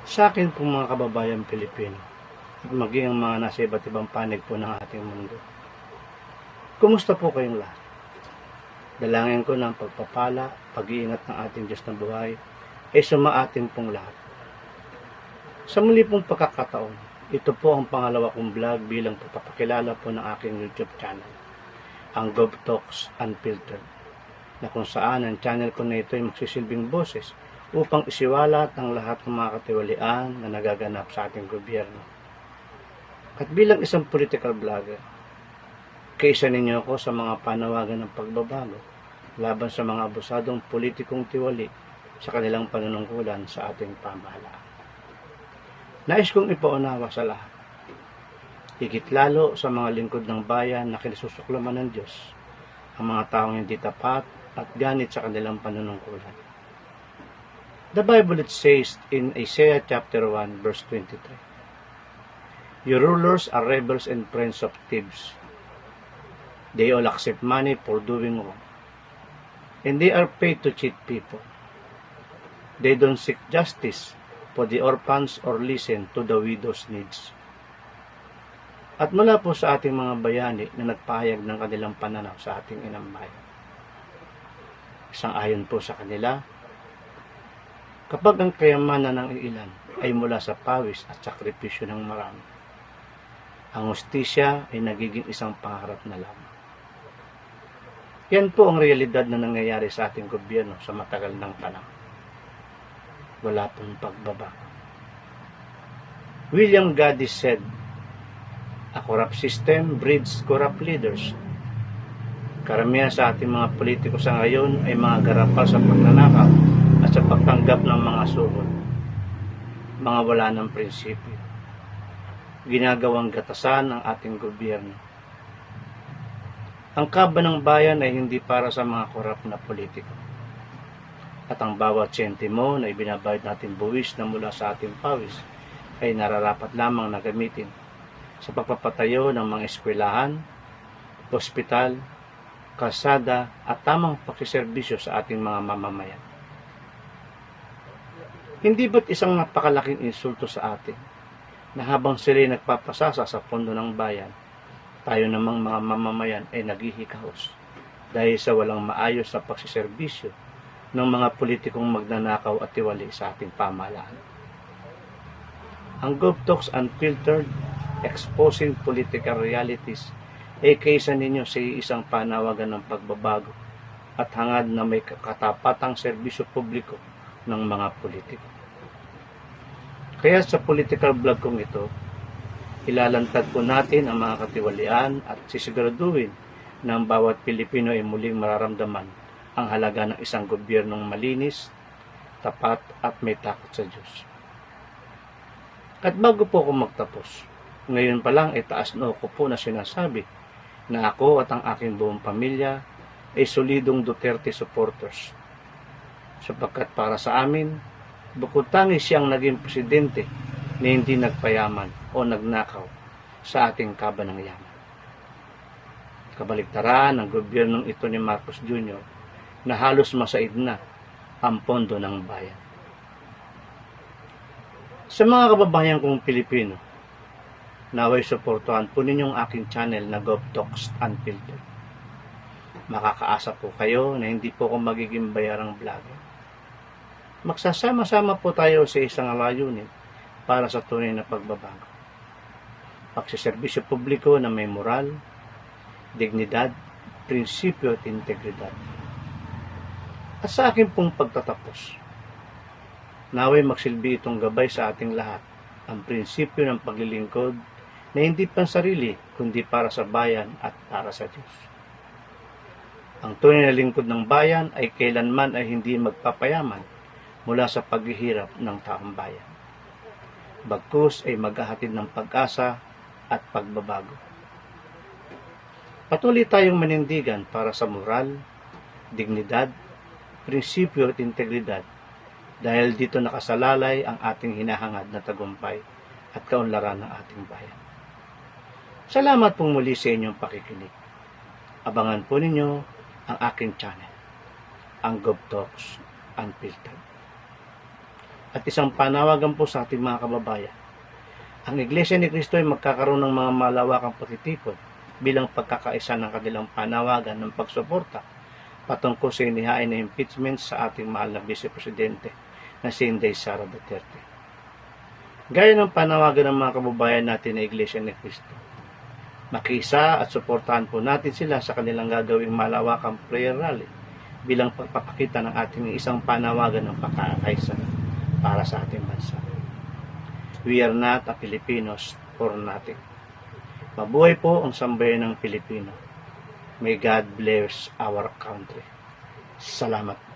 Sa akin pong mga kababayan Pilipino at maging ang mga nasa iba't ibang panig po ng ating mundo. Kumusta po kayong lahat? Dalangin ko ng pagpapala, pag-iingat ng ating Diyos na buhay ay sumaatin pong lahat. Sa muli pong pagkakataon, ito po ang pangalawa kong vlog bilang pagpapakilala po ng aking YouTube channel, ang GovTalks Unfiltered, na kung saan ang channel ko na ito ay magsisilbing boses upang isiwalat ang lahat ng mga katiwalian na nagaganap sa ating gobyerno. At bilang isang political vlogger, kaisa ninyo ako sa mga panawagan ng pagbabago laban sa mga abusadong politikong tiwali sa kanilang panunungkulan sa ating pamahalaan. Nais kong ipaunawa sa lahat, higit lalo sa mga lingkod ng bayan na kinasusuklaman ng Diyos, ang mga taong hindi tapat at ganit sa kanilang panunungkulan. The Bible it says in Isaiah chapter 1 verse 23, "Your rulers are rebels and friends of thieves. They all accept money for doing wrong, and they are paid to cheat people. They don't seek justice for the orphans or listen to the widow's needs." At mula po sa ating mga bayani na nagpahayag ng kanilang pananaw sa ating inang bayan. Isang ayon po sa kanila, kapag ang kayamanan ng ilan ay mula sa pawis at sakripisyo ng marami, ang hustisya ay nagiging isang pangarap na lamang. Yan po ang realidad na nangyayari sa ating gobyerno sa matagal ng panahon. Wala pong pagbabago. William Gaddis said, "A corrupt system breeds corrupt leaders." Karamihan sa ating mga politiko sa ngayon ay mga garapal sa pagnanakaw at sa pagtanggap ng mga suhol. Mga wala ng prinsipyo. Ginagawang gatasan ng ating gobyerno. Ang kaban ng bayan ay hindi para sa mga korap na politiko. At ang bawat sentimo na ibinabayad natin buwis na mula sa ating pawis ay nararapat lamang na gamitin sa pagpapatayo ng mga eskwelahan, ospital, kalsada at tamang pakiserbisyo sa ating mga mamamayan. Hindi ba't isang napakalaking insulto sa atin na habang sila'y nagpapasasa sa pondo ng bayan, tayo namang mga mamamayan ay naghihikahos dahil sa walang maayos na pagsiserbisyo ng mga politikong magnanakaw at tiwali sa ating pamahalaan. Ang GovTalks Unfiltered, exposing political realities, ay kaysa ninyo sa isang panawagan ng pagbabago at hangad na may katapatang serbisyo publiko ng mga politiko. Kaya sa political vlog kong ito, ilalantad po natin ang mga katiwalian at sisiguraduhin na ang bawat Pilipino ay muling mararamdaman ang halaga ng isang gobyernong malinis, tapat at may takot sa Diyos. At bago po ako magtapos, ngayon pa lang itaas noo ko po na sinasabi na ako at ang aking buong pamilya ay solidong Duterte supporters. Sapagkat para sa amin, bukod tanging siyang naging presidente na hindi nagpayaman o nagnakaw sa ating kaban ng yaman. Kabaligtaran ng gobyernong ito ni Marcos Jr. na halos masaid na ang pondo ng bayan. Sa mga kababayan kong Pilipino, naway suportuhan po ninyong aking channel na GovTalks Unfiltered. Makakaasa po kayo na hindi po ako magiging bayarang vlogger. Magsasama-sama po tayo sa isang layunin para sa tunay na pagbabago. Pagsiserbisyo publiko na may moral, dignidad, prinsipyo at integridad. At sa akin pong pagtatapos, naway magsilbi itong gabay sa ating lahat ang prinsipyo ng paglilingkod na hindi pansarili kundi para sa bayan at para sa Diyos. Ang tunay na lingkod ng bayan ay kailanman ay hindi magpapayaman mula sa paghihirap ng taong bayan. Bagkus ay maghahatid ng pag-asa at pagbabago. Patuloy tayong manindigan para sa moral, dignidad, prinsipyo at integridad dahil dito nakasalalay ang ating hinahangad na tagumpay at kaunlaran ng ating bayan. Salamat pong muli sa inyong pakikinig. Abangan po ninyo ang aking channel, ang GovTalks Unfiltered. at isang panawagan po sa ating mga kababayan. Ang Iglesia ni Cristo ay magkakaroon ng mga malawakang pagtitipon bilang pagkakaisa ng kanilang panawagan ng pagsuporta patungkol sa inihain na impeachment sa ating mahal na Vice Presidente na si Inday Sara Duterte. Gaya ng panawagan ng mga kababayan natin na Iglesia ni Cristo, makiisa at suportahan po natin sila sa kanilang gagawing malawakang prayer rally bilang pagpapakita ng ating isang panawagan ng pagkakaisa para sa ating bansa. We are not a Filipinos for nothing. Mabuhay po ang sambayan ng Pilipino. May God bless our country. Salamat.